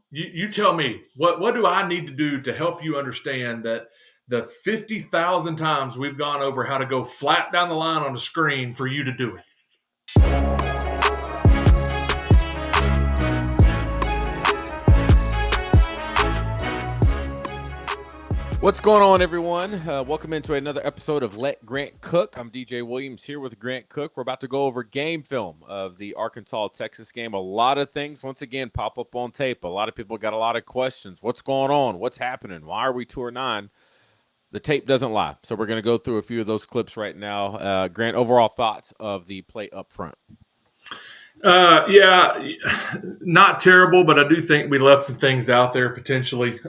You tell me what do I need to do to help you understand that the 50,000 times we've gone over how to go flat down the line on the screen for you to do it. What's going on, everyone? Welcome into another episode of Let Grant Cook. I'm DJ Williams here with Grant Cook. We're about to go over game film of the Arkansas-Texas game. A lot of things, once again, pop up on tape. A lot of people got a lot of questions. What's going on? What's happening? Why are we 2-9? The tape doesn't lie. So we're going to go through a few of those clips right now. Grant, overall thoughts of the play up front? Yeah, not terrible, but I do think we left some things out there potentially.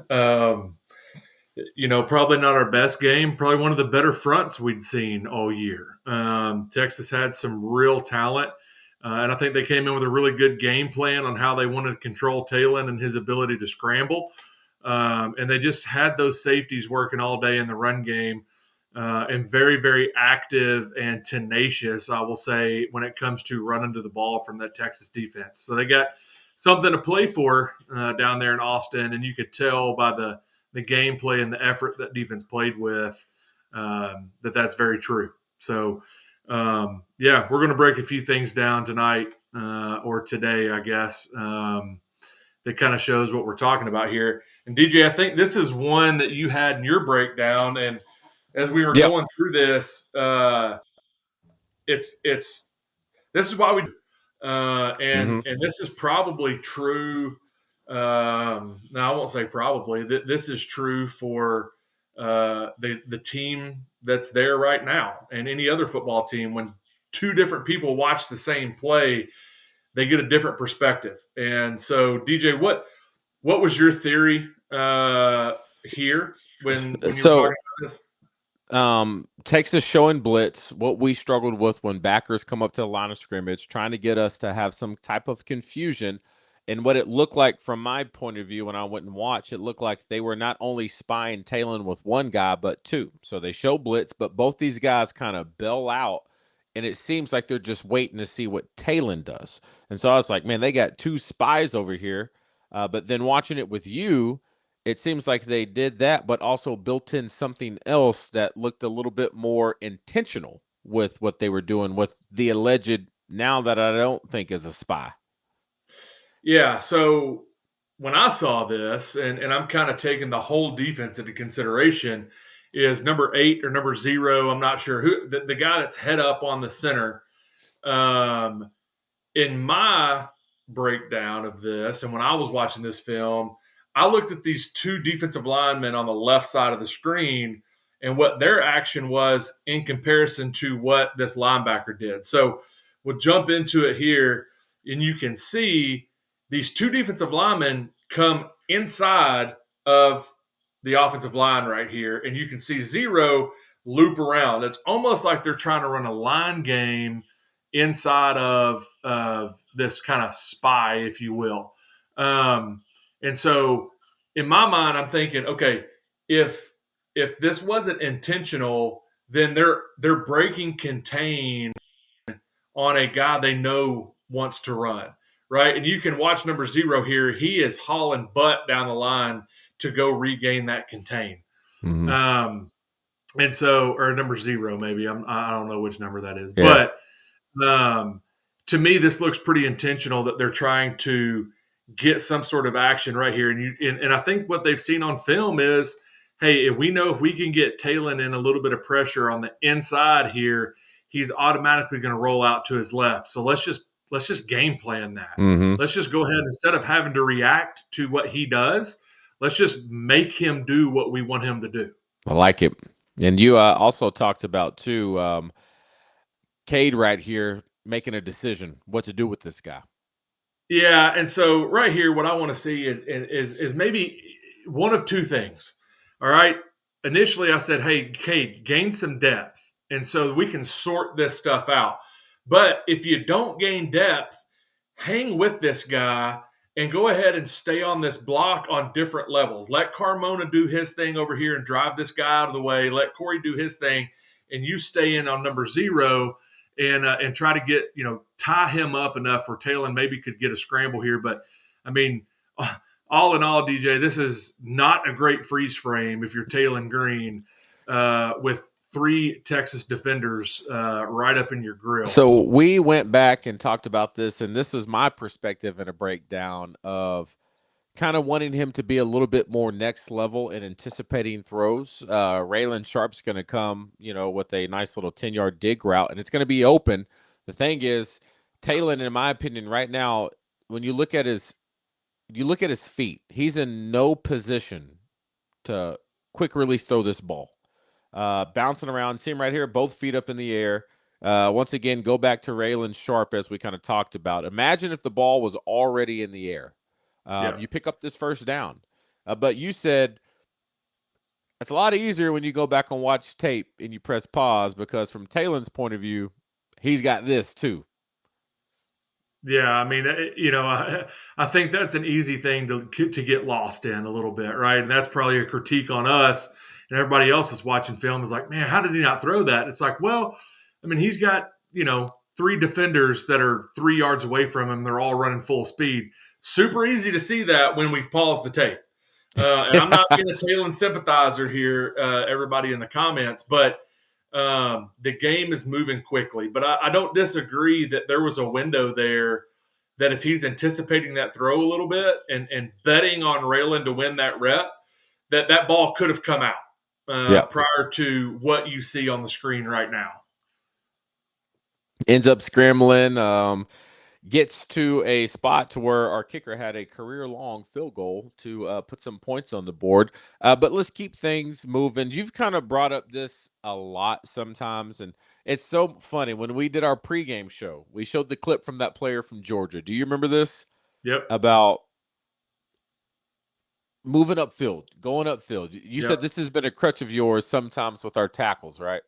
Probably not our best game. Probably one of the better fronts we'd seen all year. Texas had some real talent, and I think they came in with a really good game plan on how they wanted to control Talon and his ability to scramble. And they just had those safeties working all day in the run game, and very, very active and tenacious, I will say, when it comes to running to the ball from that Texas defense. So they got something to play for down there in Austin, and you could tell by the gameplay and the effort that defense played with that's very true. So, we're going to break a few things down tonight or today, I guess, that kind of shows what we're talking about here. And DJ, I think this is one that you had in your breakdown, and as we were going through this, this is why we and this is probably true. Now I won't say probably that this is true for the team that's there right now and any other football team. When two different people watch the same play, they get a different perspective. And so, DJ, what was your theory here when you were talking about this? Texas showing blitz, what we struggled with when backers come up to the line of scrimmage, trying to get us to have some type of confusion. And what it looked like from my point of view when I went and watched, it looked like they were not only spying Talon with one guy, but two. So they show blitz, but both these guys kind of bail out. And it seems like they're just waiting to see what Talon does. And so I was like, man, they got two spies over here. But then watching it with you, it seems like they did that, but also built in something else that looked a little bit more intentional with what they were doing with the alleged, now that I don't think is a spy. Yeah, so when I saw this, and I'm kind of taking the whole defense into consideration, is number 8 or number 0, I'm not sure who, the guy that's head up on the center. In my breakdown of this, and when I was watching this film, I looked at these two defensive linemen on the left side of the screen and what their action was in comparison to what this linebacker did. So we'll jump into it here, and you can see these two defensive linemen come inside of the offensive line right here, and you can see 0 loop around. It's almost like they're trying to run a line game inside of this kind of spy, if you will. And so in my mind, I'm thinking, okay, if this wasn't intentional, then they're breaking contain on a guy they know wants to run, right? And you can watch number 0 here. He is hauling butt down the line to go regain that contain. Mm-hmm. And so, or number 0, maybe. I don't know which number that is. Yeah. But to me, this looks pretty intentional that they're trying to get some sort of action right here. And I think what they've seen on film is, hey, we know if we can get Talon in a little bit of pressure on the inside here, he's automatically going to roll out to his left. So let's just game plan that. Mm-hmm. Let's just go ahead, instead of having to react to what he does, let's just make him do what we want him to do. I like it. And you also talked about, too, Cade right here making a decision what to do with this guy. Yeah, and so right here, what I want to see is maybe one of two things. All right. Initially, I said, hey, Cade, gain some depth, and so we can sort this stuff out. But if you don't gain depth, hang with this guy and go ahead and stay on this block on different levels. Let Carmona do his thing over here and drive this guy out of the way. Let Corey do his thing, and you stay in on number 0 and try to get, tie him up enough where Talon maybe could get a scramble here. But, I mean, all in all, DJ, this is not a great freeze frame if you're tailing green with three Texas defenders right up in your grill. So we went back and talked about this, and this is my perspective and a breakdown of kind of wanting him to be a little bit more next level in anticipating throws. Raylan Sharp's going to come, with a nice little 10-yard dig route, and it's going to be open. The thing is, Talon, in my opinion, right now, when you look at his feet, he's in no position to quick release throw this ball. Bouncing around, see him right here, both feet up in the air. Once again, go back to Raylan Sharp as we kind of talked about. Imagine if the ball was already in the air. Yeah. You pick up this first down. But you said it's a lot easier when you go back and watch tape and you press pause, because from Talon's point of view, he's got this too. Yeah, I mean, I think that's an easy thing to get lost in a little bit, right? And that's probably a critique on us, and everybody else is watching film is like, man, how did he not throw that? It's like, well, I mean, he's got three defenders that are 3 yards away from him. They're all running full speed. Super easy to see that when we've paused the tape. And I'm not being a Talon sympathizer here, everybody in the comments, but the game is moving quickly. But I don't disagree that there was a window there that if he's anticipating that throw a little bit and betting on Raylan to win that rep, that ball could have come out prior to what you see on the screen right now. Ends up scrambling. Gets to a spot to where our kicker had a career-long field goal to put some points on the board. But let's keep things moving. You've kind of brought up this a lot sometimes, and it's so funny. When we did our pregame show, we showed the clip from that player from Georgia. Do you remember this? Yep. About moving upfield, going upfield. You said this has been a crutch of yours sometimes with our tackles, right?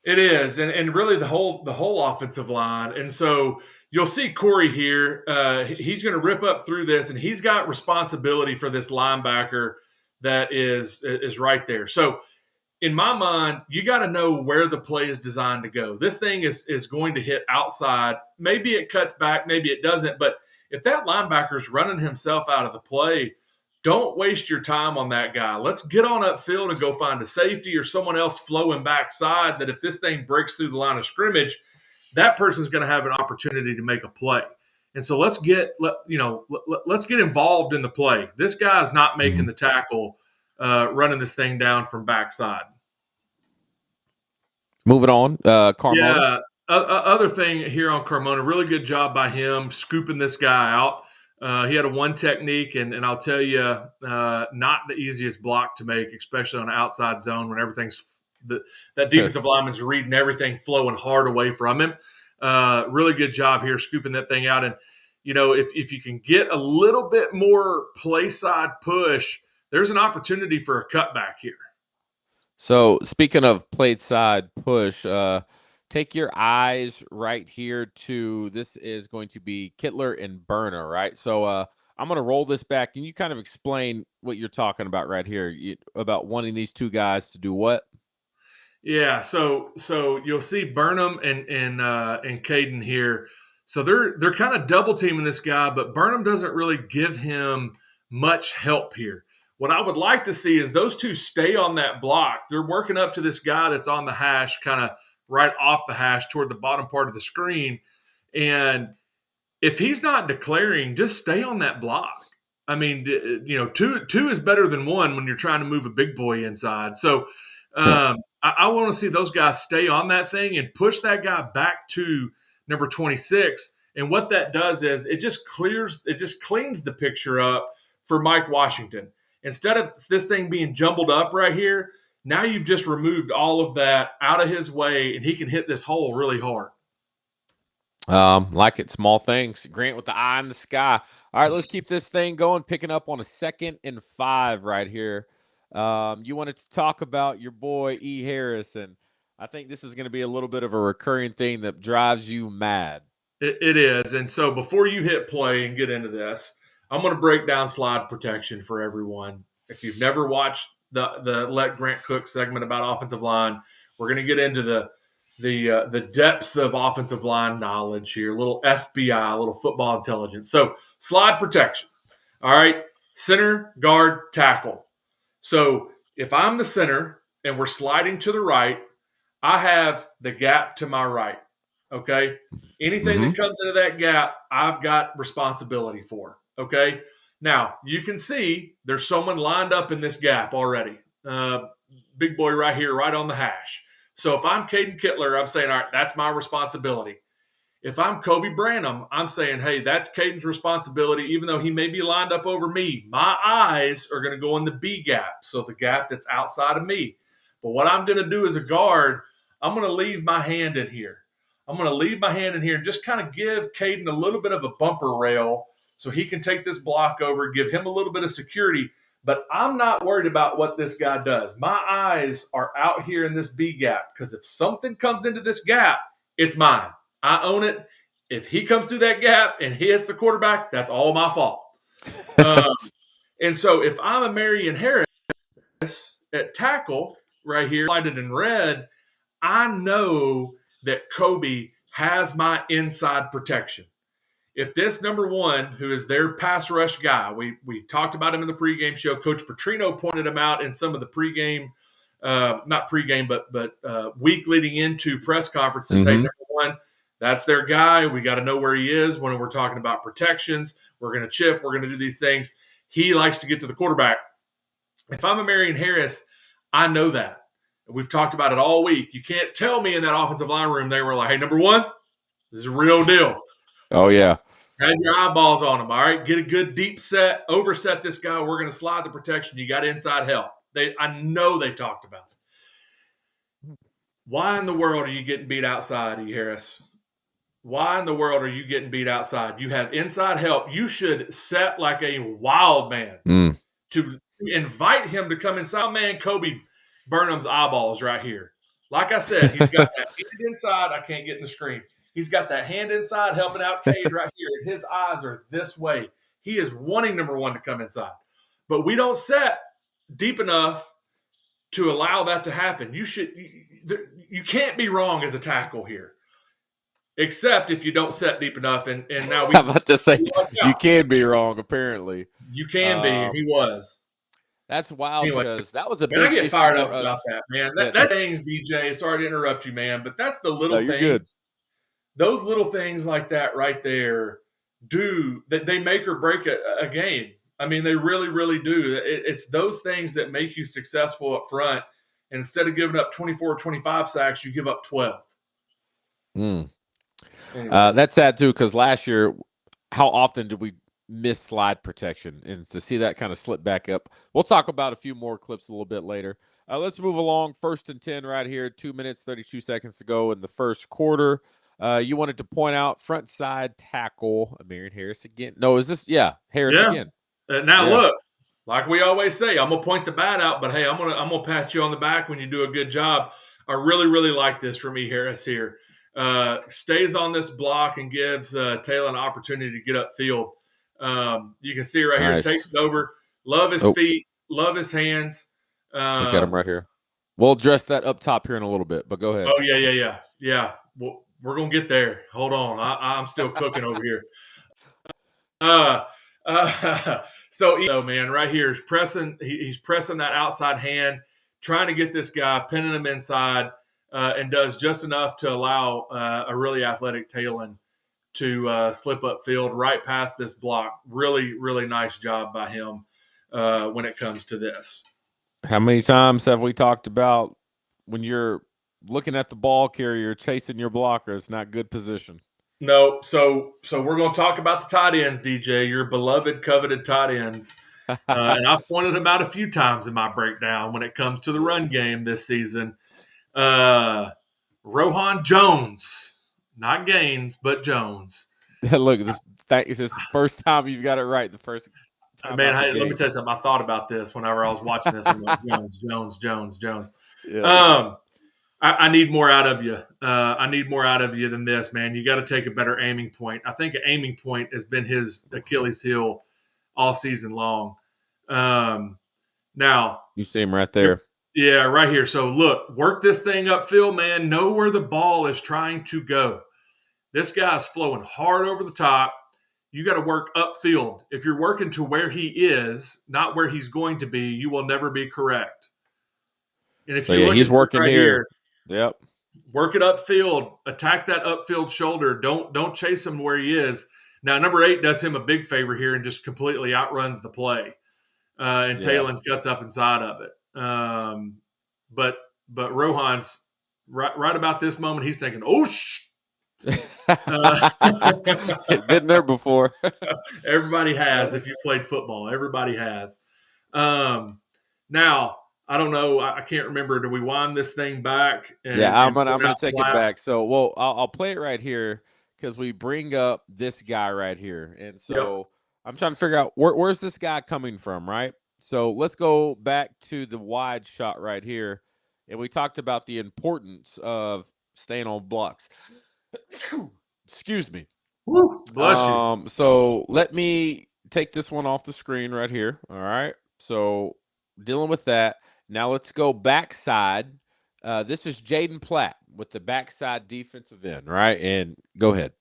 It is, and really the whole offensive line. And so you'll see Corey here. He's going to rip up through this, and he's got responsibility for this linebacker that is right there. So in my mind, you got to know where the play is designed to go. This thing is going to hit outside. Maybe it cuts back, maybe it doesn't. But if that linebacker is running himself out of the play, don't waste your time on that guy. Let's get on upfield and go find a safety or someone else flowing backside that if this thing breaks through the line of scrimmage, that person's going to have an opportunity to make a play. And so let's get involved in the play. This guy's not making the tackle, running this thing down from backside. Moving on, Carmona. Yeah. Other thing here on Carmona, really good job by him scooping this guy out. He had a one technique, and I'll tell you, not the easiest block to make, especially on an outside zone when everything's that defensive lineman's reading everything flowing hard away from him. Really good job here scooping that thing out. And, if you can get a little bit more play side push, there's an opportunity for a cutback here. So speaking of played side push, take your eyes right here to this is going to be Kittler and Berner, right? So I'm going to roll this back, and you kind of explain what you're talking about right here about wanting these two guys to do what? Yeah, so you'll see Burnham and Caden here. So they're kind of double teaming this guy, but Burnham doesn't really give him much help here. What I would like to see is those two stay on that block. They're working up to this guy that's on the hash, kind of right off the hash toward the bottom part of the screen. And if he's not declaring, just stay on that block. I mean, two is better than one when you're trying to move a big boy inside. So I want to see those guys stay on that thing and push that guy back to number 26. And what that does is it just cleans the picture up for Mike Washington. Instead of this thing being jumbled up right here, now you've just removed all of that out of his way, and he can hit this hole really hard. Like it, small things. Grant with the eye in the sky. All right, let's keep this thing going. Picking up on a 2nd and 5 right here. You wanted to talk about your boy E. Harrison. I think this is going to be a little bit of a recurring thing that drives you mad. It is. And so before you hit play and get into this, I'm going to break down slide protection for everyone. If you've never watched the Let Grant Cook segment about offensive line, we're going to get into the depths of offensive line knowledge here, a little FBI, a little football intelligence. So slide protection. All right. center, guard, tackle. So if I'm the center and we're sliding to the right, I have the gap to my right. Okay. Anything Mm-hmm. that comes into that gap, I've got responsibility for. Okay. Now you can see there's someone lined up in this gap already. Big boy right here, right on the hash. So if I'm Caden Kittler, I'm saying, all right, that's my responsibility. If I'm Kobe Branham, I'm saying, hey, that's Caden's responsibility, even though he may be lined up over me. My eyes are going to go in the B gap, so the gap that's outside of me. But what I'm going to do as a guard, I'm going to leave my hand in here. I'm going to leave my hand in here and just kind of give Caden a little bit of a bumper rail so he can take this block over, give him a little bit of security. But I'm not worried about what this guy does. My eyes are out here in this B gap because if something comes into this gap, it's mine. I own it. If he comes through that gap and hits the quarterback, that's all my fault. Um, and so if I'm a Marion Harris at tackle right here, highlighted in red, I know that Kobe has my inside protection. If this number one, who is their pass rush guy, we talked about him in the pregame show. Coach Petrino pointed him out in some of the pregame, not pregame, but week leading into press conferences. Hey, Mm-hmm. number one, that's their guy. We got to know where he is when we're talking about protections. We're going to chip. We're going to do these things. He likes to get to the quarterback. If I'm a Marion Harris, I know that. We've talked about it all week. You can't tell me in that offensive line room they were like, hey, number one, this is a real deal. Oh, yeah. Have your eyeballs on him, all right? Get a good deep set, overset this guy. We're going to slide the protection. You got inside help. I know they talked about it. Why in the world are you getting beat outside, E. Harris? Why in the world are you getting beat outside? You have inside help. You should set like a wild man to invite him to come inside. Oh, man, Kobe Burnham's eyeballs right here. Like I said, he's got that hand inside. I can't get in the screen. He's got that hand inside helping out Cade right here. And his eyes are this way. He is wanting number one to come inside. But we don't set deep enough to allow that to happen. You can't be wrong as a tackle here. Except if you don't set deep enough, and now we. I'm about to say you can be wrong. Apparently, you can be. He was. That's wild Anyway, because that was a man, I big get issue fired for up us. about that, man. Yeah, That's things, DJ. Sorry to interrupt you, man, but that's the little no, you're things. good. Those little things like that right there do that. They make or break a game. I mean, they really, really do. It's those things that make you successful up front. And instead of giving up 24 or 25 sacks, you give up 12. Mm. Anyway. That's sad too, because last year, how often did we miss slide protection? And to see that kind of slip back up, we'll talk about a few more clips a little bit later. Let's move along. 1st and 10 right here. 2 minutes, 32 seconds to go in the first quarter. You wanted to point out front side tackle, Marion Harris again. No, is this? Yeah, Harris again. Now look, like we always say, I'm gonna point the bat out, but hey, I'm gonna pat you on the back when you do a good job. I really, really like this from E. Harris here. Stays on this block and gives Taylor an opportunity to get upfield. You can see right here, takes it over. Love his feet, love his hands. Look at him right here. We'll address that up top here in a little bit, but go ahead. Oh, yeah. Well, we're going to get there. Hold on. I'm still cooking over here. So, man, right here is pressing. He's pressing that outside hand, trying to get this guy, pinning him inside, and does just enough to allow a really athletic Talon to slip upfield right past this block. Really, really nice job by him when it comes to this. How many times have we talked about when you're looking at the ball carrier chasing your blocker? It's not good position. No, so we're going to talk about the tight ends, DJ, your beloved, coveted tight ends. And I've pointed them out a few times in my breakdown when it comes to the run game this season. Rohan Jones, not Gaines, but Jones. Look, this is the first time you've got it right. The first time. Man, hey, let me tell you something. I thought about this whenever I was watching this. I'm like, Jones. Yeah. I need more out of you. I need more out of you than this, man. You got to take a better aiming point. I think an aiming point has been his Achilles heel all season long. Now you see him right there. Yeah, right here. So look, work this thing upfield, man. Know where the ball is trying to go. This guy's flowing hard over the top. you got to work upfield. If you're working to where he is, not where he's going to be, you will never be correct. And if So you yeah, look at he's this working right here. here, Yep. work it upfield, attack that upfield shoulder. Don't chase him where he is. Now, number 8 does him a big favor here and just completely outruns the play. And Yeah. Talon cuts up inside of it. But Rohan's right about this moment, he's thinking, "Oh, uh, Been there before. everybody has. If you played football, everybody has. Now, I don't know. I can't remember. Do we wind this thing back Yeah, and I'm point gonna out take it Platt? back. So, well, I'll play it right here because we bring up this guy right here, and Yep. so I'm trying to figure out where's this guy coming from, right? So let's go back to the wide shot right here, and we talked about the importance of staying on blocks. Excuse me. Woo, bless you. So let me take this one off the screen right here. All right. So dealing with that. Now let's go backside. This is Jaden Platt with the backside defensive end, right? And go ahead.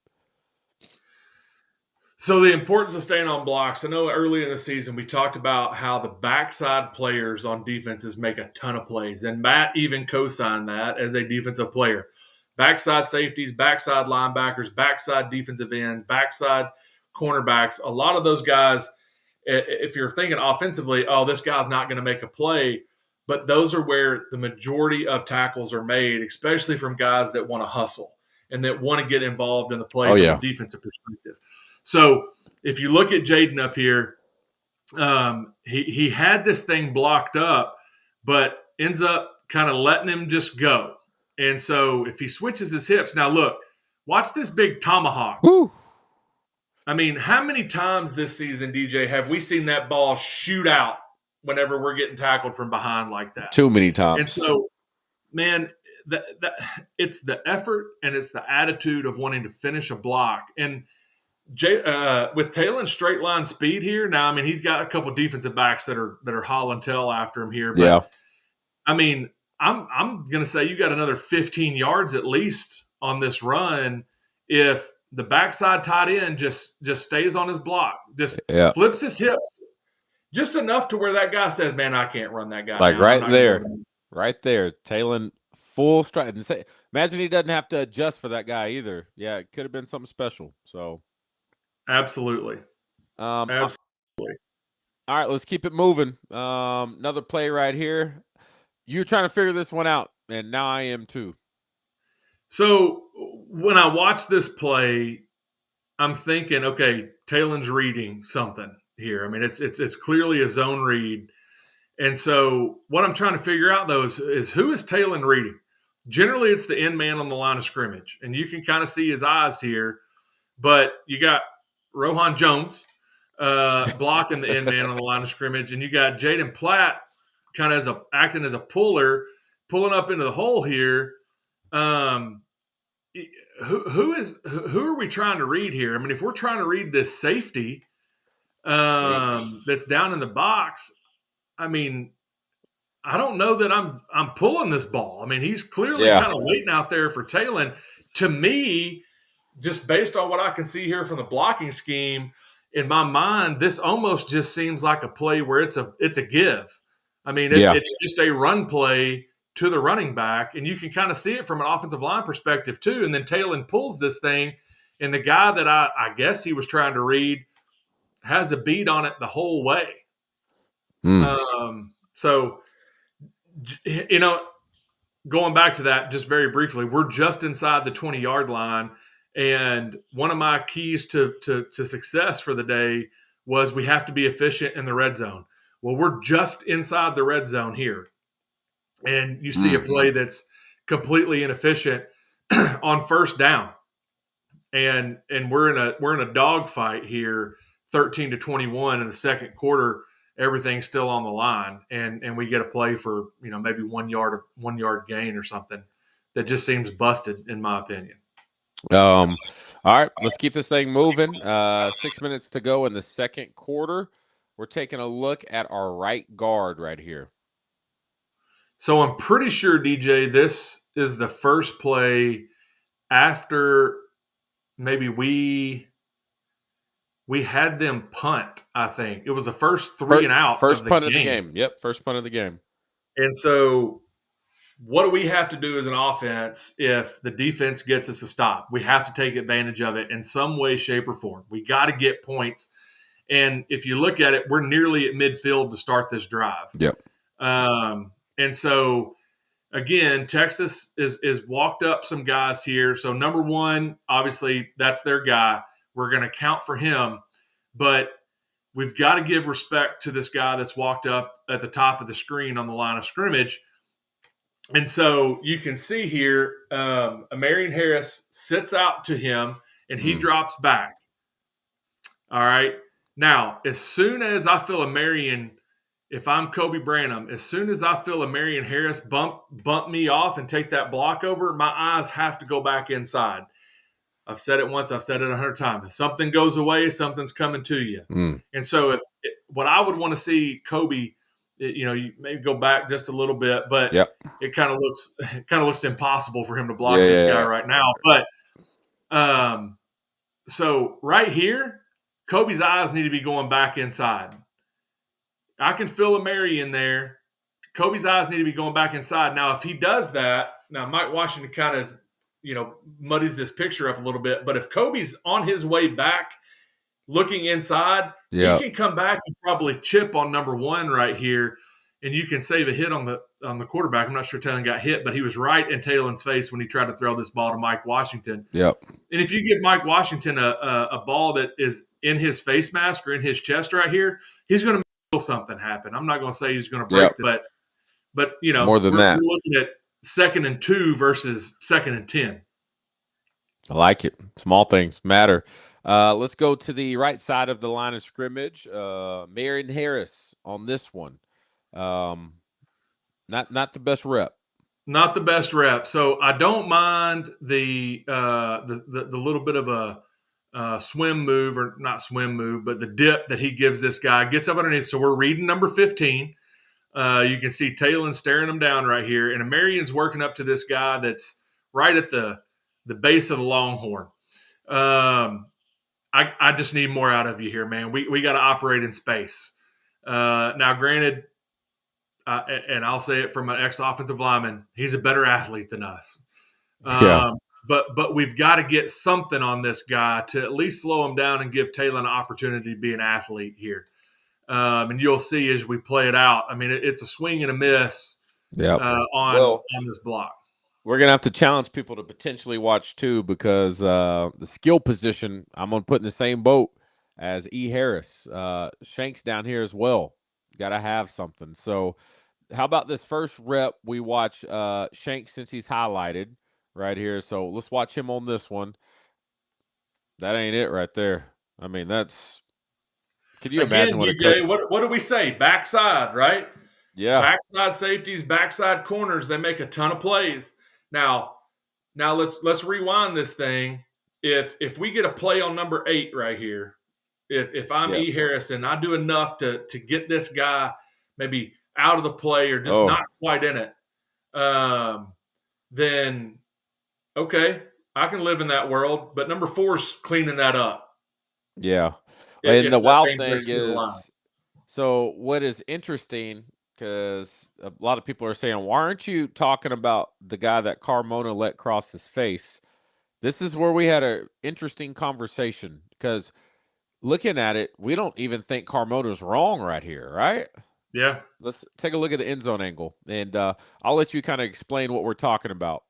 So the importance of staying on blocks. I know early in the season we talked about how the backside players on defenses make a ton of plays, and Matt even co-signed that as a defensive player. Backside safeties, backside linebackers, backside defensive ends, backside cornerbacks. A lot of those guys, if you're thinking offensively, oh, this guy's not going to make a play, but those are where the majority of tackles are made, especially from guys that want to hustle and that want to get involved in the play Oh from a yeah. defensive perspective. So if you look at Jaden up here, he had this thing blocked up, but ends up kind of letting him just go. And so if he switches his hips, now look, watch this big tomahawk. Woo. I mean, how many times this season, DJ, have we seen that ball shoot out whenever we're getting tackled from behind like that? Too many And times. so, man, it's the effort and it's the attitude of wanting to finish a block. And with Talon's straight line speed here, now I mean he's got a couple defensive backs that are hauling tail after him here, but Yeah. I mean I'm going to say you got another 15 yards at least on this run if the backside tight end just stays on his block, just Yeah. flips his hips just enough to where that guy says, "Man, I can't run that guy Like down. I'm right not going to be able there. to." Right there. Talon full stride. Imagine he doesn't have to adjust for that guy either. Yeah, it could have been something special. So Absolutely, um absolutely. all right, let's keep it moving. Another play right here. You're trying to figure this one out, and now I am too. So when I watch this play, I'm thinking, okay, Talon's reading something here. I mean, it's clearly a zone read, and so what I'm trying to figure out though is who is Talon reading? Generally, it's the end man on the line of scrimmage, and you can kind of see his eyes here. But you got Rohan Jones blocking the end man on the line of scrimmage, and you got Jaden Platt kind of acting as a puller, pulling up into the hole here. Um, who are we trying to read here? I mean, if we're trying to read this safety that's down in the box, I mean, I don't know that I'm pulling this ball. I mean, he's clearly Yeah. kind of waiting out there for Talon. To me, just based on what I can see here from the blocking scheme, in my mind, this almost just seems like a play where it's a give. I mean, Yeah. it's just a run play to the running back, and you can kind of see it from an offensive line perspective too. And then Talon pulls this thing, and the guy that I guess he was trying to read has a beat on it the whole way. Mm. So you know, going back to that just very briefly, we're just inside the 20-yard line. And one of my keys to success for the day was we have to be efficient in the red zone. Well, we're just inside the red zone here. And you see a Mm. play that's completely inefficient on first down. And we're in a dogfight here, 13-21 in the second quarter. Everything's still on the line, and we get a play for maybe 1 yard gain or something that just seems busted in my opinion. All right, let's keep this thing moving. 6 minutes to go in the second quarter. We're taking a look at our right guard right here. So I'm pretty sure, DJ, this is the first play after maybe we we had them punt, I think. It was the first 3 and out of First the punt of the game. game. Yep, first punt of the game. And so what do we have to do as an offense if the defense gets us a stop? We have to take advantage of it in some way, shape, or form. We got to get points. And if you look at it, we're nearly at midfield to start this drive. Yep. And so, again, Texas is walked up some guys here. So, number one, obviously, that's their guy. We're going to count for him. But we've got to give respect to this guy that's walked up at the top of the screen on the line of scrimmage. And so you can see here, Marion Harris sits out to him, and he drops back. All right. Now, as soon as I feel a Marion, if I'm Kobe Branham, as soon as I feel a Marion Harris bump me off and take that block over, my eyes have to go back inside. I've said it once, I've said it 100 times. If something goes away, something's coming to you. And so what I would want to see Kobe, you maybe go back just a little bit, but it kind of looks impossible for him to block this guy right now. But so right here, Kobe's eyes need to be going back inside. I can feel a Mary in there. Kobe's eyes need to be going back inside. Now, if he does that, now Mike Washington kind of, muddies this picture up a little bit. But if Kobe's on his way back looking inside, he can come back and probably chip on number one right here, and you can save a hit on the quarterback. I'm not sure Talon got hit, but he was right in Talon's face when he tried to throw this ball to Mike Washington. Yep. And if you give Mike Washington a ball that is in his face mask or in his chest right here, he's going to feel something happen. I'm not going to say he's going to break it, but more than that, we're looking at 2nd and 2 versus 2nd and 10. I like it. Small things matter. Let's go to the right side of the line of scrimmage. Marion Harris on this one. Not the best rep. Not the best rep. So I don't mind the little bit of a swim move, or not swim move, but the dip that he gives this guy. Gets up underneath. So we're reading number 15. You can see Talon staring him down right here, and Marion's working up to this guy that's right at the base of the Longhorn. I just need more out of you here, man. We got to operate in space. Now, granted, and I'll say it from an ex-offensive lineman, he's a better athlete than us. But we've got to get something on this guy to at least slow him down and give Talon an opportunity to be an athlete here. And you'll see as we play it out. I mean, it's a swing and a miss on this block. We're going to have to challenge people to potentially watch too, because the skill position, I'm going to put in the same boat as E. Harris. Shanks down here as well. Got to have something. So how about this first rep? We watch Shanks since he's highlighted right here. So let's watch him on this one. That ain't it right there. I mean, that's – could you imagine what a coach – what do we say? Backside, right? Yeah. Backside safeties, backside corners, they make a ton of plays. Now let's rewind this thing. If we get a play on number 8 right here, if I'm E. Harrison, I do enough to get this guy maybe out of the play or just not quite in it, then okay, I can live in that world. But number 4's cleaning that up. Yeah. And the wild thing is, so what is interesting, because a lot of people are saying, why aren't you talking about the guy that Carmona let cross his face? This is where we had an interesting conversation, because looking at it, we don't even think Carmona's wrong right here, right? Yeah. Let's take a look at the end zone angle, and I'll let you kind of explain what we're talking about.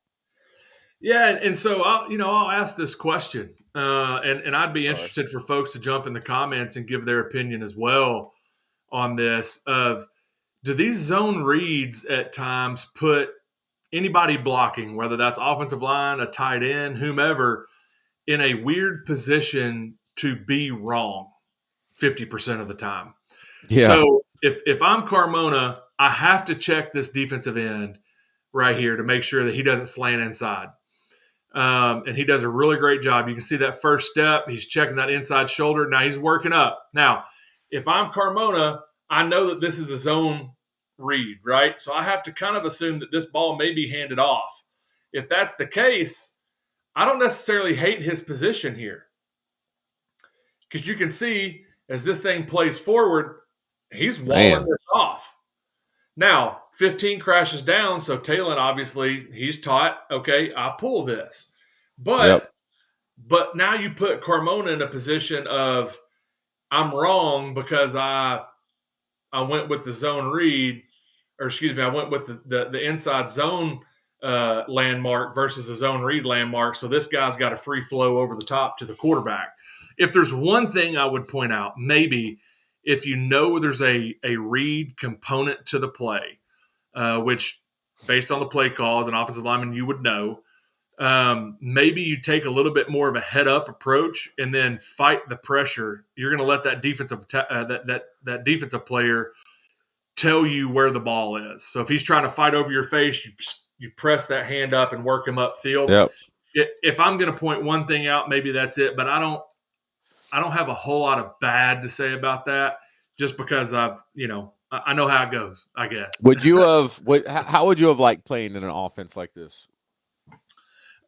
Yeah, and so I'll ask this question, and I'd be interested for folks to jump in the comments and give their opinion as well on this. Do these zone reads at times put anybody blocking, whether that's offensive line, a tight end, whomever, in a weird position to be wrong 50% of the time? Yeah. So if I'm Carmona, I have to check this defensive end right here to make sure that he doesn't slant inside. And he does a really great job. You can see that first step. He's checking that inside shoulder. Now he's working up. Now, if I'm Carmona, I know that this is a zone read, right? So I have to kind of assume that this ball may be handed off. If that's the case, I don't necessarily hate his position here. because you can see as this thing plays forward, he's walling Man. this off. Now, 15 crashes down, so Talon obviously he's taught, okay, I pull this. But Yep. now you put Carmona in a position of I'm wrong because I went with the zone read, or excuse me, I went with the inside zone landmark versus the zone read landmark. So this guy's got a free flow over the top to the quarterback. If there's one thing I would point out, maybe if you know there's a read component to the play, which based on the play calls and offensive lineman you would know, maybe you take a little bit more of a head up approach and then fight the pressure. You're going to let that that defensive player tell you where the ball is. So if he's trying to fight over your face, you press that hand up and work him upfield. Yep. If I'm going to point one thing out, maybe that's it. But I don't have a whole lot of bad to say about that, just because I know how it goes, I guess. Would you have how would you have liked playing in an offense like this?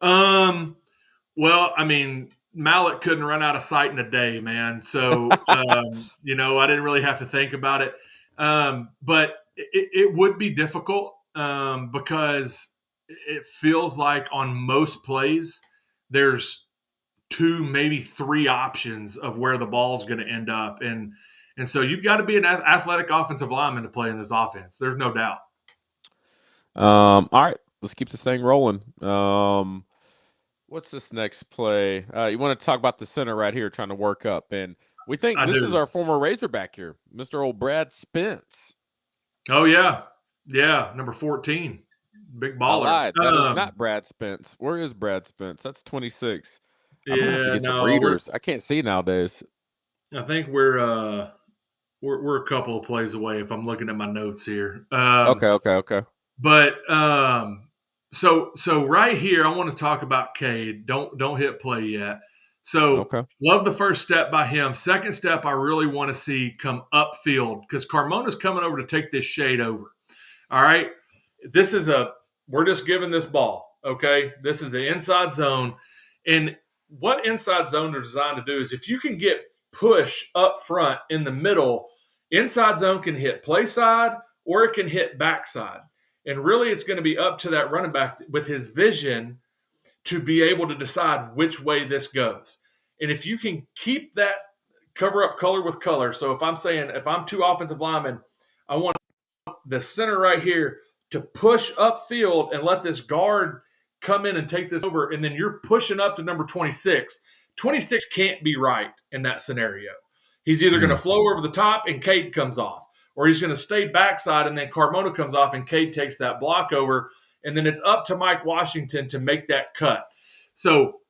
Well, I mean, Mallett couldn't run out of sight in a day, man. So, I didn't really have to think about it. But it would be difficult because it feels like on most plays, there's two, maybe three options of where the ball's going to end up. And so you've got to be an athletic offensive lineman to play in this offense. There's no doubt. All right, let's keep this thing rolling. What's this next play? You want to talk about the center right here trying to work up, and we think I this is do. our former Razorback here, Mr. Old Brad Spence. Oh, yeah. Yeah. Number 14. Big I baller. lied. That is not Brad Spence. Where is Brad Spence? That's 26. I might have to Yeah, get some no, readers. I can't see nowadays. I think we're a couple of plays away if I'm looking at my notes here. Okay. But so right here, I want to talk about Cade. Don't hit play yet. So Okay. love the first step by him. Second step, I really want to see come upfield because Carmona's coming over to take this shade over. All right, we're just giving this ball. Okay, this is the inside zone, and what inside zone are designed to do is if you can get push up front in the middle, inside zone can hit play side or it can hit backside. And really, it's going to be up to that running back with his vision to be able to decide which way this goes. And if you can keep that cover up color with color, so if I'm two offensive linemen, I want the center right here to push upfield and let this guard come in and take this over, and then you're pushing up to number 26. 26 can't be right in that scenario. He's either going to flow over the top and Cade comes off, or he's going to stay backside and then Carmona comes off and Cade takes that block over, and then it's up to Mike Washington to make that cut. So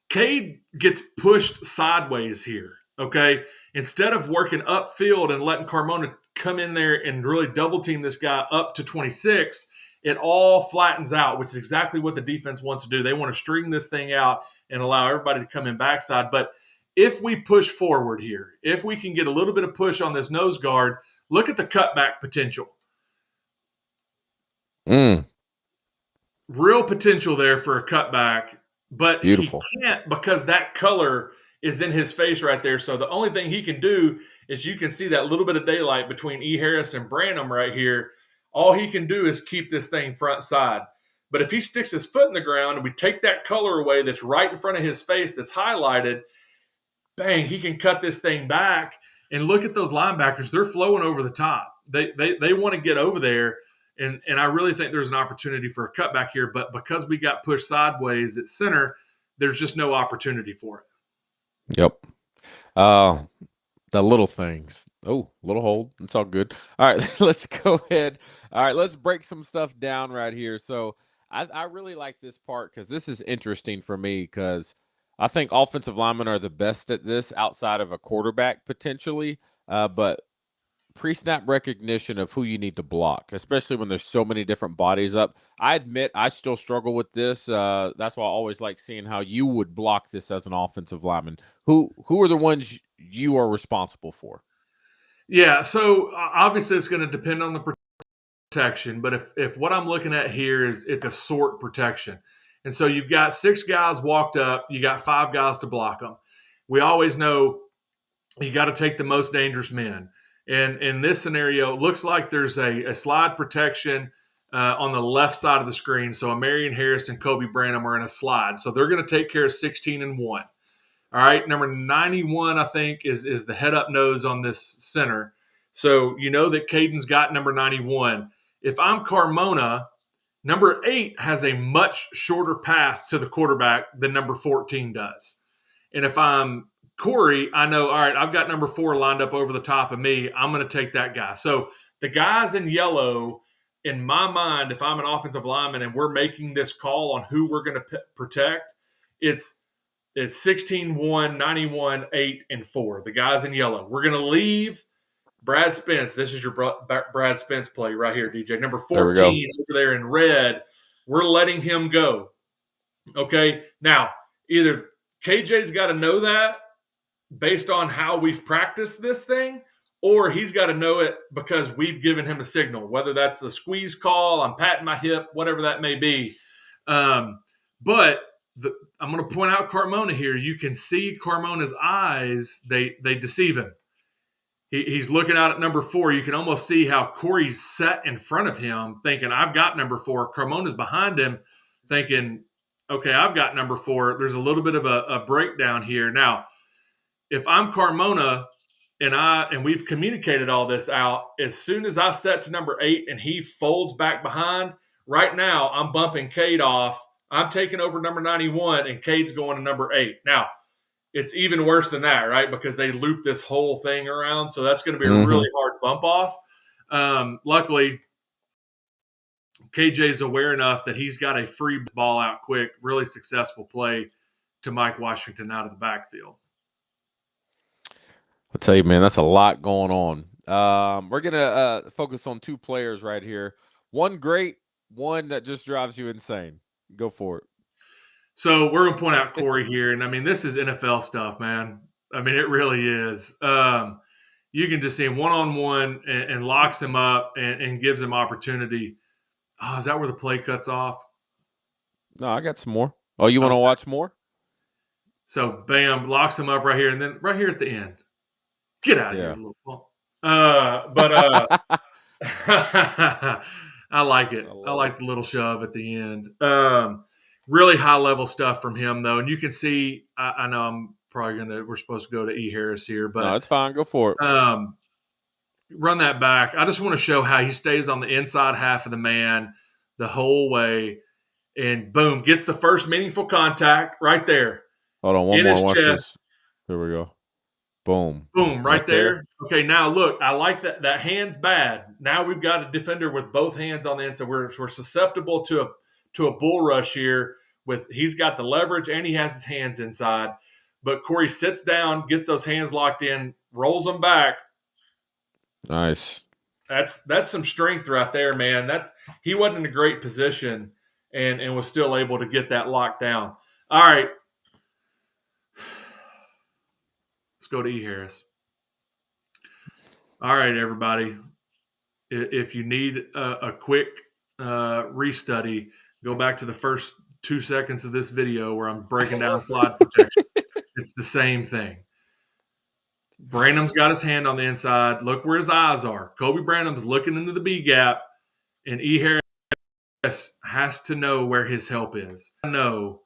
Cade gets pushed sideways here, okay? Instead of working upfield and letting Carmona come in there and really double team this guy up to 26, it all flattens out, which is exactly what the defense wants to do. They want to string this thing out and allow everybody to come in backside. But if we push forward here, if we can get a little bit of push on this nose guard, look at the cutback potential. Real potential there for a cutback, but Beautiful. he can't because that color is in his face right there. So the only thing he can do is you can see that little bit of daylight between E. Harris and Branham right here. All he can do is keep this thing front side. But if he sticks his foot in the ground and we take that color away that's right in front of his face that's highlighted, bang, he can cut this thing back. And look at those linebackers. They're flowing over the top. They want to get over there. And I really think there's an opportunity for a cutback here. But because we got pushed sideways at center, there's just no opportunity for it. Yep. The little things. Oh, little hold. It's all good. All right, let's go ahead. All right, let's break some stuff down right here. So I really like this part because this is interesting for me because I think offensive linemen are the best at this outside of a quarterback potentially. But pre-snap recognition of who you need to block, especially when there's so many different bodies up. I admit I still struggle with this. That's why I always like seeing how you would block this as an offensive lineman. Who are the ones you are responsible for? Yeah, so obviously it's going to depend on the protection, but if what I'm looking at here is it's a sort protection. And so you've got 6 guys walked up, you got 5 guys to block them. We always know You got to take the most dangerous men. And in this scenario, it looks like there's a slide protection on the left side of the screen. So Marion Harris and Kobe Branham are in a slide. So they're going to take care of 16 and 1. All right. Number 91, I think, is the head up nose on this center. So you know that Caden's got number 91. If I'm Carmona, number 8 has a much shorter path to the quarterback than number 14 does. And if I'm Corey, I know, all right, I've got number 4 lined up over the top of me. I'm going to take that guy. So the guys in yellow, in my mind, if I'm an offensive lineman and we're making this call on who we're going to protect, it's 16, 1, 91, 8, and 4. The guys in yellow. We're going to leave Brad Spence. This is your Brad Spence play right here, DJ. Number 14 over there in red. We're letting him go. Okay. Now, either KJ's got to know that based on how we've practiced this thing, or he's got to know it because we've given him a signal, whether that's a squeeze call, I'm patting my hip, whatever that may be. But I'm going to point out Carmona here. You can see Carmona's eyes. They deceive him. He's looking out at number 4. You can almost see how Corey's set in front of him thinking, I've got number 4. Carmona's behind him thinking, okay, I've got number 4. There's a little bit of a breakdown here. Now, if I'm Carmona and we've communicated all this out, as soon as I set to number 8 and he folds back behind, right now I'm bumping Cade off. I'm taking over number 91 and Cade's going to number 8. Now, it's even worse than that, right? Because they loop this whole thing around. So that's going to be a really hard bump off. Luckily, KJ's aware enough that he's got a free ball out quick, really successful play to Mike Washington out of the backfield. I'll tell you, man, that's a lot going on. We're going to focus on 2 players right here. One great, one that just drives you insane. Go for it. So we're going to point out Corey here. And, I mean, this is NFL stuff, man. I mean, it really is. You can just see him one-on-one and locks him up and gives him opportunity. Oh, is that where the play cuts off? No, I got some more. Oh, you want to watch more? So, bam, locks him up right here. And then right here at the end, get out of here, little punk. I like it. I like the little shove at the end. Really high-level stuff from him, though. And you can see, I know I'm probably we're supposed to go to E. Harris here. But no, it's fine. Go for it. Run that back. I just want to show how he stays on the inside half of the man the whole way. And, boom, gets the first meaningful contact right there. Hold on, one in more. his Watch chest. This. Here we go. Boom. Boom, right there. Okay, now look, I like that. That hand's bad. Now we've got a defender with both hands on the inside. We're susceptible to a bull rush here. He's got the leverage and he has his hands inside. But Corey sits down, gets those hands locked in, rolls them back. Nice. That's some strength right there, man. He wasn't in a great position and was still able to get that locked down. All right. Let's go to E. Harris. All right, everybody. If you need a quick restudy, go back to the first 2 seconds of this video where I'm breaking down slide protection. It's the same thing. Branham's got his hand on the inside. Look where his eyes are. Kobe Branham's looking into the B gap, and E. Harris has to know where his help is. I know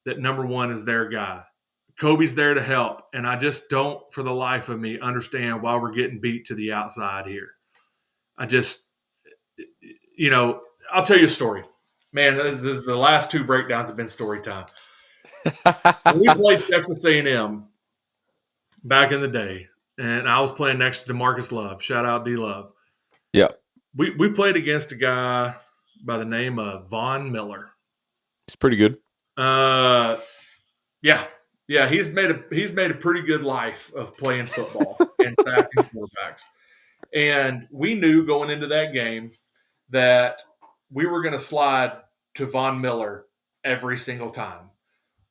that number 1 is their guy. Kobe's there to help, and I just don't, for the life of me, understand why we're getting beat to the outside here. I just, I'll tell you a story. Man, the last 2 breakdowns have been story time. When we played Texas A&M back in the day, and I was playing next to DeMarcus Love. Shout out D-Love. Yeah. We played against a guy by the name of Von Miller. He's pretty good. Yeah. Yeah, he's made a pretty good life of playing football and stacking quarterbacks. And we knew going into that game that we were going to slide to Von Miller every single time.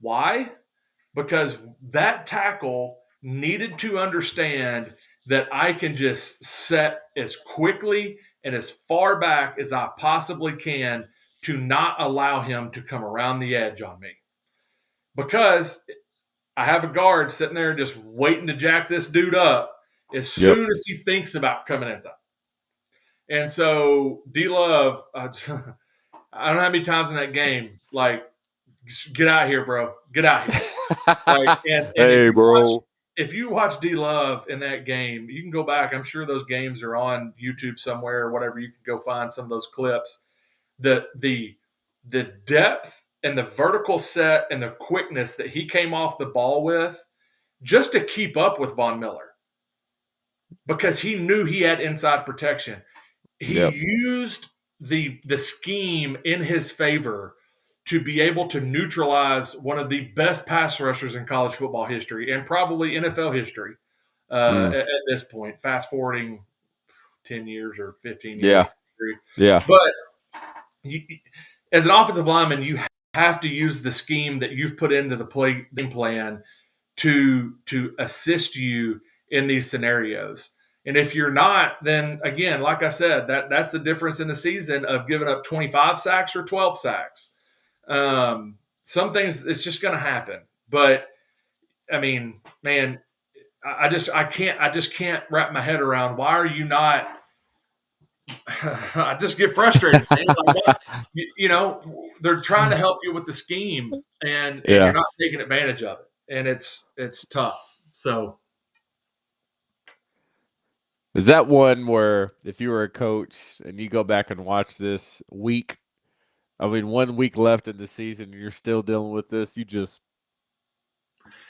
Why? Because that tackle needed to understand that I can just set as quickly and as far back as I possibly can to not allow him to come around the edge on me. Because I have a guard sitting there just waiting to jack this dude up as Yep. soon as he thinks about coming inside. And so D Love, I don't know how many times in that game, like, get out here, bro, get out here. Like, and Hey, bro. if you watch D Love in that game, you can go back. I'm sure those games are on YouTube somewhere or whatever. You can go find some of those clips. The depth and the vertical set and the quickness that he came off the ball with just to keep up with Von Miller because he knew he had inside protection. He Yep. used the scheme in his favor to be able to neutralize one of the best pass rushers in college football history and probably NFL history at this point, fast forwarding 10 years or 15 years. Yeah. Yeah. But as an offensive lineman, you have to use the scheme that you've put into the game plan to assist you in these scenarios. And if you're not, then again, like I said, that's the difference in the season of giving up 25 sacks or 12 sacks. Some things it's just going to happen. But I mean, man, I just can't wrap my head around why are you not. I just get frustrated. Man. Like, you know, they're trying to help you with the scheme, and you're not taking advantage of it, and it's tough. So. Is that one where if you were a coach and you go back and watch this week, I mean, 1 week left in the season, you're still dealing with this, you just.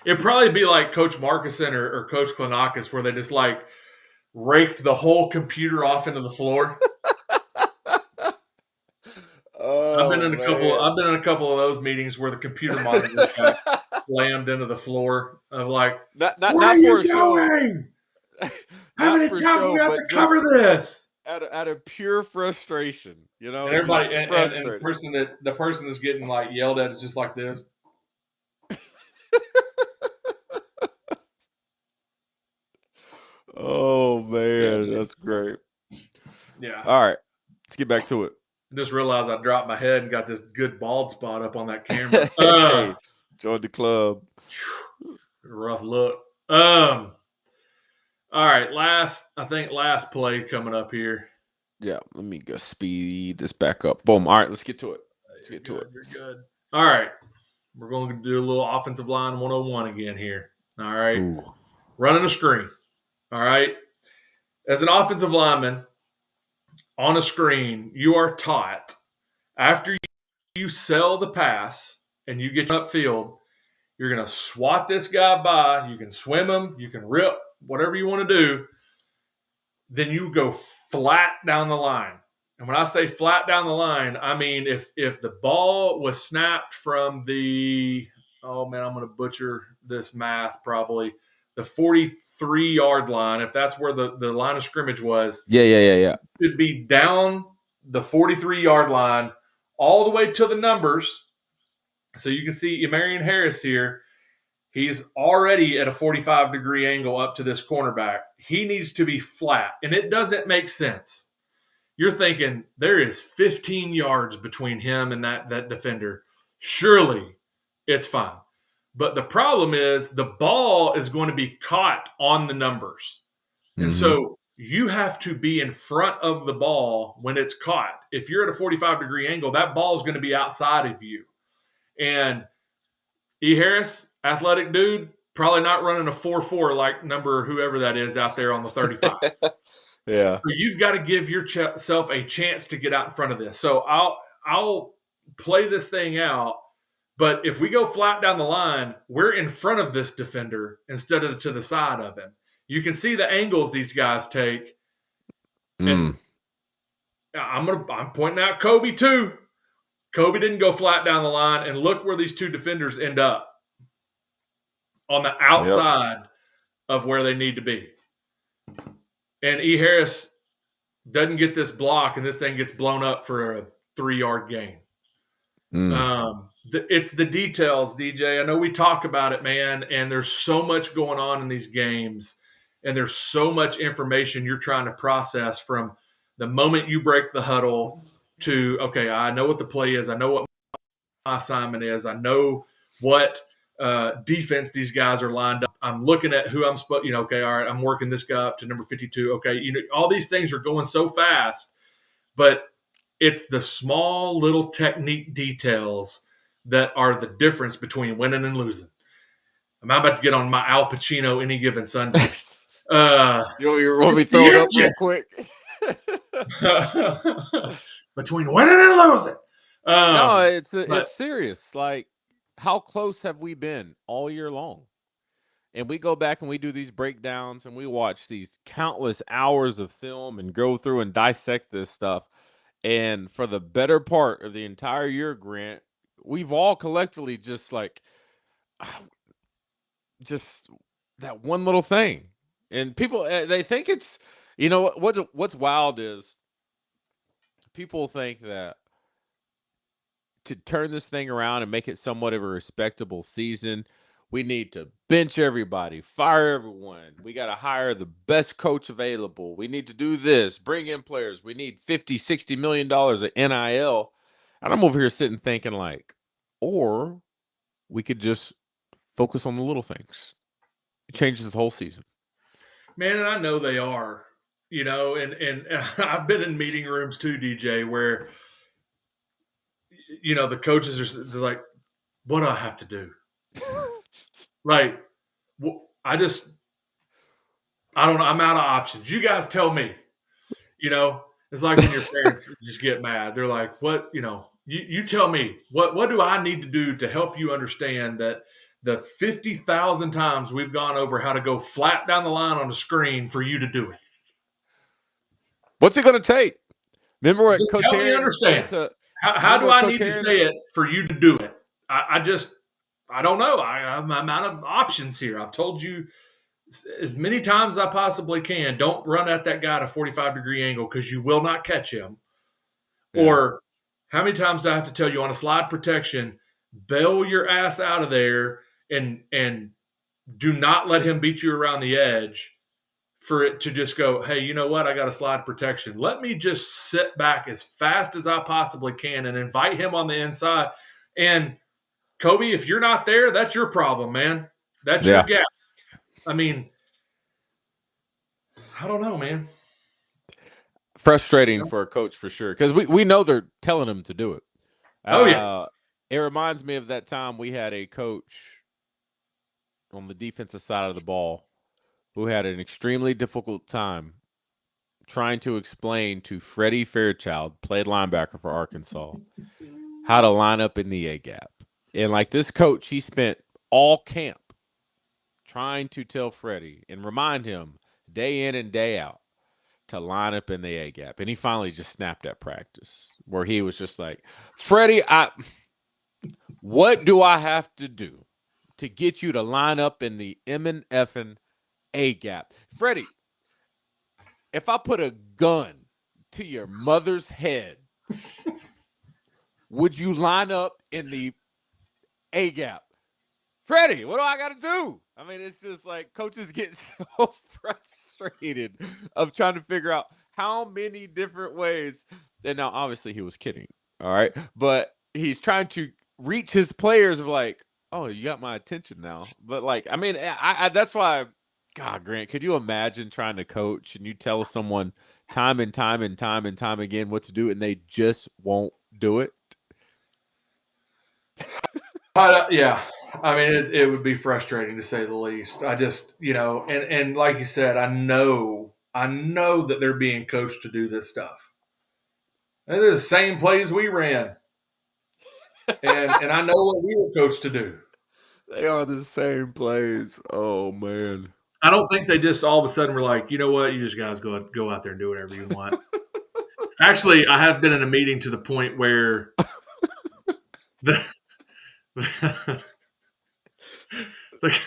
It'd probably be like Coach Markuson or Coach Klanakis where they just like raked the whole computer off into the floor. I've been in a couple of those meetings where the computer monitor got slammed into the floor of like, what are you doing? How many times do we have to cover this? Out of pure frustration, you know. And everybody and the person that's getting like yelled at is just like this. Oh man, that's great. Yeah. All right, let's get back to it. I just realized I dropped my head and got this good bald spot up on that camera. Hey, join the club. Rough look. All right, last play coming up here. Yeah, let me go speed this back up. Boom. All right, let's get to it. You're good. All right. We're going to do a little offensive line 101 again here. All right. Ooh. Running a screen. All right. As an offensive lineman on a screen, you are taught after you sell the pass and you get upfield, you're going to swat this guy by. You can swim him. You can rip, whatever you want to do. Then you go flat down the line. And when I say flat down the line, I mean if the ball was snapped from the, oh man, I'm going to butcher this math probably, the 43-yard line, if that's where the line of scrimmage was. Yeah. It would be down the 43-yard line all the way to the numbers. So you can see Marion Harris here. He's already at a 45-degree angle up to this cornerback. He needs to be flat, and it doesn't make sense. You're thinking there is 15 yards between him and that defender. Surely it's fine. But the problem is the ball is going to be caught on the numbers. And so you have to be in front of the ball when it's caught. If you're at a 45-degree angle, that ball is going to be outside of you. And E. Harris, athletic dude, probably not running a 4.4 like number whoever that is out there on the 35. Yeah. So you've got to give yourself a chance to get out in front of this. So I'll play this thing out, but if we go flat down the line, we're in front of this defender instead of to the side of him. You can see the angles these guys take. And I'm pointing out Kobe too. Kobe didn't go flat down the line, and look where these two defenders end up on the outside of where they need to be. And E. Harris doesn't get this block, and this thing gets blown up for a 3-yard gain. It's the details, DJ. I know we talk about it, man, and there's so much going on in these games, and there's so much information you're trying to process from the moment you break the huddle to, okay, I know what the play is. I know what my assignment is. I know what defense these guys are lined up. I'm looking at who I'm supposed, okay, all right, I'm working this guy up to number 52. Okay, all these things are going so fast, but it's the small little technique details that are the difference between winning and losing. I'm about to get on my Al Pacino any given Sunday. You want me It's to throw it the up real inches quick? between winning and losing. No, But it's serious. Like, how close have we been all year long? And we go back and we do these breakdowns and we watch these countless hours of film and go through and dissect this stuff. And for the better part of the entire year, Grant, we've all collectively just like just that one little thing. And people they think it's what's wild is people think that to turn this thing around and make it somewhat of a respectable season, we need to bench everybody, fire everyone. We got to hire the best coach available. We need to do this, bring in players. We need 50, $60 million of NIL. And I'm over here sitting thinking like, or we could just focus on the little things. It changes the whole season. man, and I know they are, and I've been in meeting rooms too, DJ, where the coaches they're like, "What do I have to do?" Like, I just, I don't know. I'm out of options. You guys tell me. It's like when your parents just get mad. They're like, "What?" You tell me. What do I need to do to help you understand that the 50,000 times we've gone over how to go flat down the line on the screen for you to do it? What's it going to take? Remember what Just Coach help me Aaron said understand. to. How Remember do what I Coach need to Aaron. say it for you to do it? I don't know. I'm out of options here. I've told you as many times as I possibly can. Don't run at that guy at a 45-degree angle because you will not catch him. Yeah. Or how many times do I have to tell you on a slide protection, bail your ass out of there and do not let him beat you around the edge for it to just go, hey, you know what? I got a slide protection. Let me just sit back as fast as I possibly can and invite him on the inside. And Kobe, if you're not there, that's your problem, man. That's your Yeah. gap. I mean, I don't know, man. Frustrating for a coach for sure because we know they're telling him to do it. Oh yeah. It reminds me of that time we had a coach on the defensive side of the ball who had an extremely difficult time trying to explain to Freddie Fairchild, played linebacker for Arkansas, how to line up in the A gap. And like this coach, he spent all camp trying to tell Freddie and remind him day in and day out to line up in the A gap. And he finally just snapped at practice where he was just like, Freddie, what do I have to do to get you to line up in the M and effing A gap? Freddie, if I put a gun to your mother's head, would you line up in the A gap? Freddie, what do I got to do? I mean, it's just like coaches get so frustrated of trying to figure out how many different ways. And now, obviously, he was kidding. All right. But he's trying to reach his players of like, oh, you got my attention now. But like, I mean, that's why, God, Grant, could you imagine trying to coach and you tell someone time and time and time and time again what to do and they just won't do it? Yeah. I mean, it would be frustrating to say the least. I just, and like you said, I know that they're being coached to do this stuff. And they're the same plays we ran, and I know what we were coached to do. They are the same plays. Oh, man. I don't think they just all of a sudden were like, you know what, you just guys go out there and do whatever you want. Actually, I have been in a meeting to the point where the the,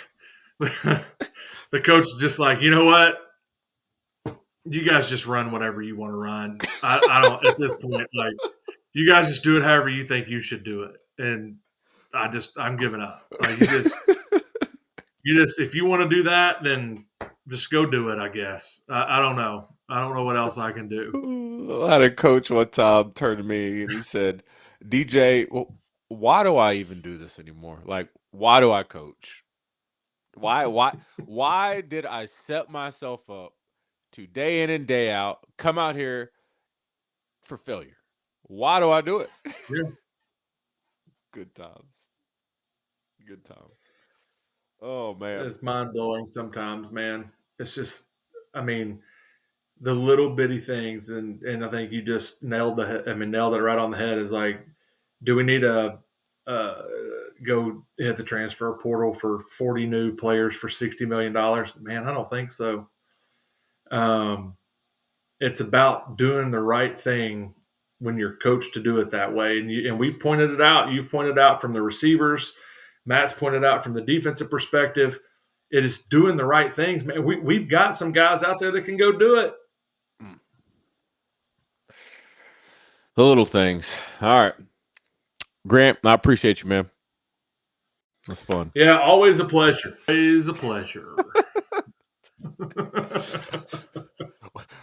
the coach is just like, you know what, you guys just run whatever you want to run. I don't at this point, like, you guys just do it however you think you should do it, and I'm giving up. Like, if you want to do that, then just go do it. I guess I don't know. I don't know what else I can do. I had a coach one time turn to me and he said, DJ, well, why do I even do this anymore? Like, Why do I coach? Why did I set myself up to day in and day out come out here for failure? Why do I do it? Yeah. Good times. Good times. Oh man. It's mind blowing sometimes, man. It's just, I mean, the little bitty things, and I think you just nailed it right on the head. Is like, do we need to uh, go hit the transfer portal for 40 new players for $60 million? Man, I don't think so. Um, it's about doing the right thing when you're coached to do it that way. And we pointed it out. You've pointed out from the receivers. Matt's pointed out from the defensive perspective. It is doing the right things, man. We've got some guys out there that can go do it. Mm. The little things. All right. Grant, I appreciate you, man. That's fun. Yeah, always a pleasure. Always a pleasure.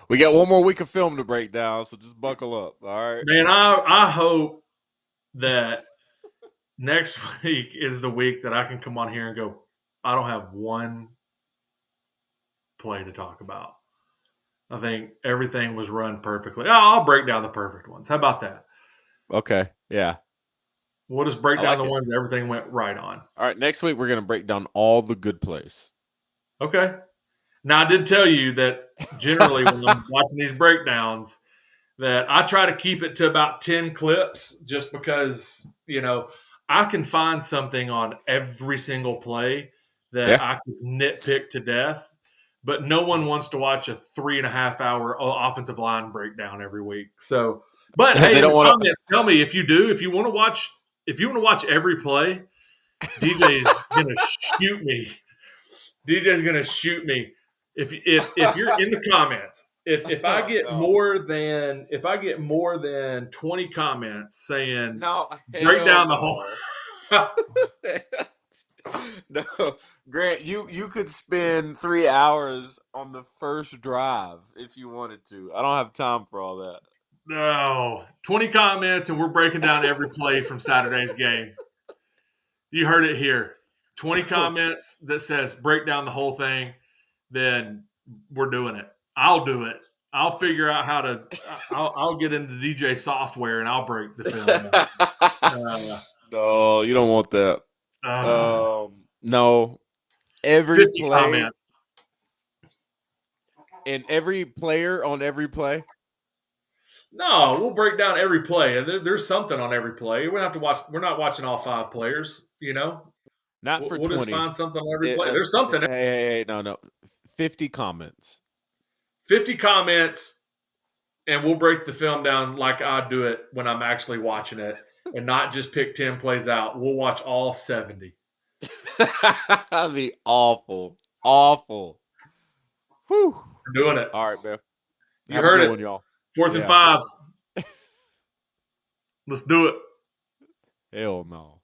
We got one more week of film to break down, so just buckle up. All right. Man, I hope that next week is the week that I can come on here and go, I don't have one play to talk about. I think everything was run perfectly. Oh, I'll break down the perfect ones. How about that? Okay. Yeah. We'll just break I down like the it. ones that everything went right on. All right. Next week, we're going to break down all the good plays. Okay. Now, I did tell you that generally when I'm watching these breakdowns, that I try to keep it to about 10 clips just because, I can find something on every single play that Yeah. I could nitpick to death, but no one wants to watch a 3.5 hour offensive line breakdown every week. So, but hey, They in don't the want to. comments, tell me if you do, if you want to watch every play, DJ is going to shoot me. DJ's gonna shoot me if you're in the comments. If I get No. more than 20 comments saying No. break Hell down the whole. no. No, Grant, you could spend 3 hours on the first drive if you wanted to. I don't have time for all that. No, 20 comments and we're breaking down every play from Saturday's game. You heard it here. 20 comments that says break down the whole thing, then we're doing it. I'll do it. I'll figure out how to. I'll get into DJ software and I'll break the film down. No, you don't want that. Uh, No, every 50 play comments. and every player on every play. No, we'll break down every play. There's something on every play. We don't have to watch. We're not watching all 5 players. Not for We'll just 20. find something on every play. There's something. Hey, no. 50 comments. 50 comments, and we'll break the film down like I do it when I'm actually watching it, and not just pick 10 plays out. We'll watch all 70. That'd be awful. Awful. Whew. We're doing it. All right, man. You Have a heard good it. one, y'all. 4th and 5. Let's do it. Hell no.